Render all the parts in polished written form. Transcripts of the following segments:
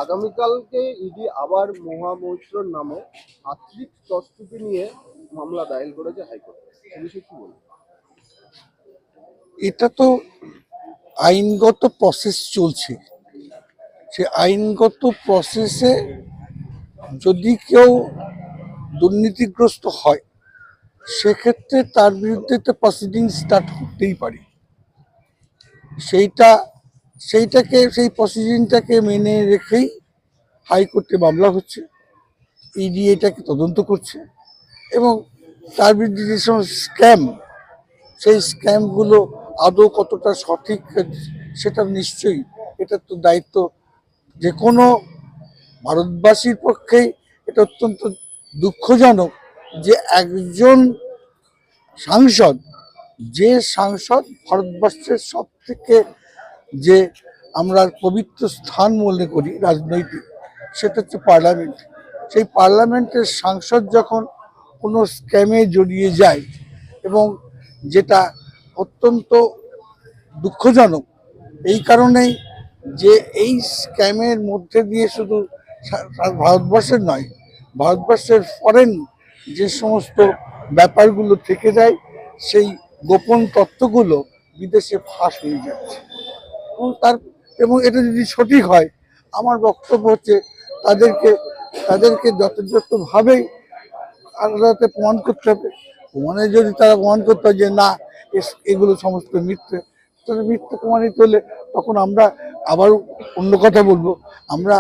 আগামীকালকে ইডি আবার মহামৈত্রর নামে আর্থিক তছরুপি নিয়ে মামলা দায়ের করেছে হাইকোর্টে। এ বিষয়ে কি বলবো? এটা তো আইনগত প্রসেস চলছে। সে আইনগত প্রসেসে যদি কেউ দুর্নীতিগ্রস্ত হয় সেক্ষেত্রে তার বিরুদ্ধে তো প্রসিডিং স্টার্ট করতেই পারে। সেই প্রসিডিংটাকে মেনে রেখেই হাইকোর্টে মামলা হচ্ছে। ইডি এটাকে তদন্ত করছে এবং তার বিরুদ্ধে যে সমস্ত স্ক্যাম, সেই স্ক্যামগুলো আদৌ কতটা সঠিক সেটা নিশ্চয়ই, এটা তো দায়িত্ব যে কোনো ভারতবাসীর পক্ষেই। এটা অত্যন্ত দুঃখজনক যে একজন সাংসদ, যে সাংসদ ভারতবর্ষের সব থেকে যে আমরা পবিত্র স্থান মনে করি রাজনৈতিক, সেটা হচ্ছে পার্লামেন্ট। সেই পার্লামেন্টের সাংসদ যখন কোনো স্ক্যামে জড়িয়ে যায়, এবং যেটা অত্যন্ত দুঃখজনক এই কারণেই যে এই স্ক্যামের মধ্যে দিয়ে শুধু ভারতবর্ষের নয়, ভারতবর্ষের ফরেন যে সমস্ত ব্যাপারগুলো থেকে যায়, সেই গোপন তথ্যগুলো বিদেশে ফাঁস হয়ে যাচ্ছে। এবং এটা যদি সঠিক হয়, আমার বক্তব্য হচ্ছে তাদেরকে যথাযথভাবেই আদালতে প্রমাণ করতে হবে। যদি তারা প্রমাণ করতে হয় যে না এগুলো সমস্ত মিথ্যে, তাহলে মিথ্যে প্রমাণিত হলে তখন আমরা আবার অন্য কথা বলবো। আমরা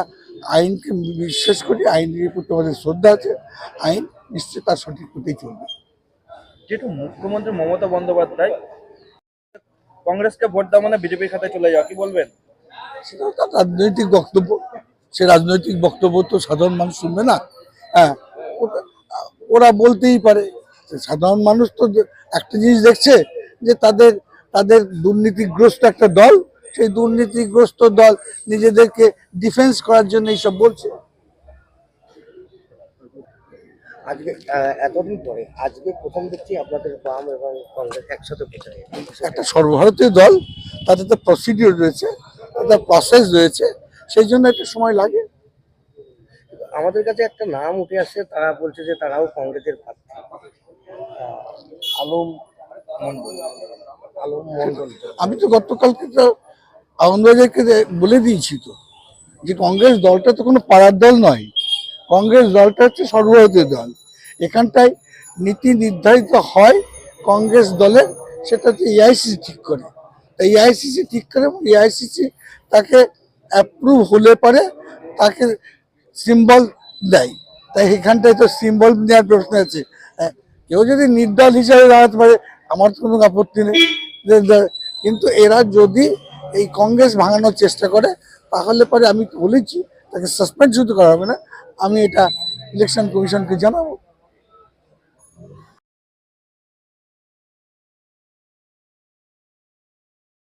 আইনকে বিশ্বাস করি, আইনের প্রতি আমাদের শ্রদ্ধা আছে, আইন নিশ্চয়ই তার সঠিক পথেই চলবে। যেহেতু মুখ্যমন্ত্রী মমতা বন্দ্যোপাধ্যায় কংগ্রেসকে ভোট দেওয়া মানে বিজেপির খাতায় চলে যাওয়া, কি বলবেন? সেটা তার রাজনৈতিক বক্তব্য। সে রাজনৈতিক বক্তব্য তো সাধারণ মানুষ শুনবে না। হ্যাঁ, ওরা বলতেই পারে। সাধারণ মানুষ তো একটা জিনিস দেখছে যে তাদের দুর্নীতিগ্রস্ত একটা দল, সেই দুর্নীতিগ্রস্ত দল নিজেদেরকে ডিফেন্স করার জন্য এইসব বলছে। আজকে এতদিন পরে আজকে প্রথম দেখছি আপনাদের বাম এবং কংগ্রেস একসাথে প্রচারে। একটা সর্বভারতীয় দল, তাদের তো প্রসিডিওর রয়েছে, তাদের প্রসেস রয়েছে, সেই জন্য একটা সময় লাগে। আমাদের কাছে একটা নাম উঠে আসছে, তারা বলছে যে তারাও কংগ্রেসের প্রার্থী, আলম মন্ডল। আমি তো গতকালকে তো আনন্দবাজারকে বলে দিয়েছি তো যে কংগ্রেস দলটা তো কোনো পাড়ার দল নয়, কংগ্রেস দলটা হচ্ছে সর্বভারতীয় দল। এখানটায় নীতি নির্ধারিত হয় কংগ্রেস দলের, সেটা হচ্ছে এআইসিসি ঠিক করে। এআইসিসি ঠিক করে এবং এআইসিসি তাকে অ্যাপ্রুভ হলে পরে তাকে সিম্বল দেয়। তাই এখানটায় তো সিম্বল নেওয়ার প্রশ্ন আছে। কেউ যদি নির্দল হিসাবে দাঁড়াতে পারে আমার তো কোনো আপত্তি নেই, কিন্তু এরা যদি এই কংগ্রেস ভাঙানোর চেষ্টা করে তাহলে পরে আমি বলেছি তাকে সাসপেন্ড শুধু করা হবে না, আমি এটা ইলেকশন কমিশনকে জানাবো।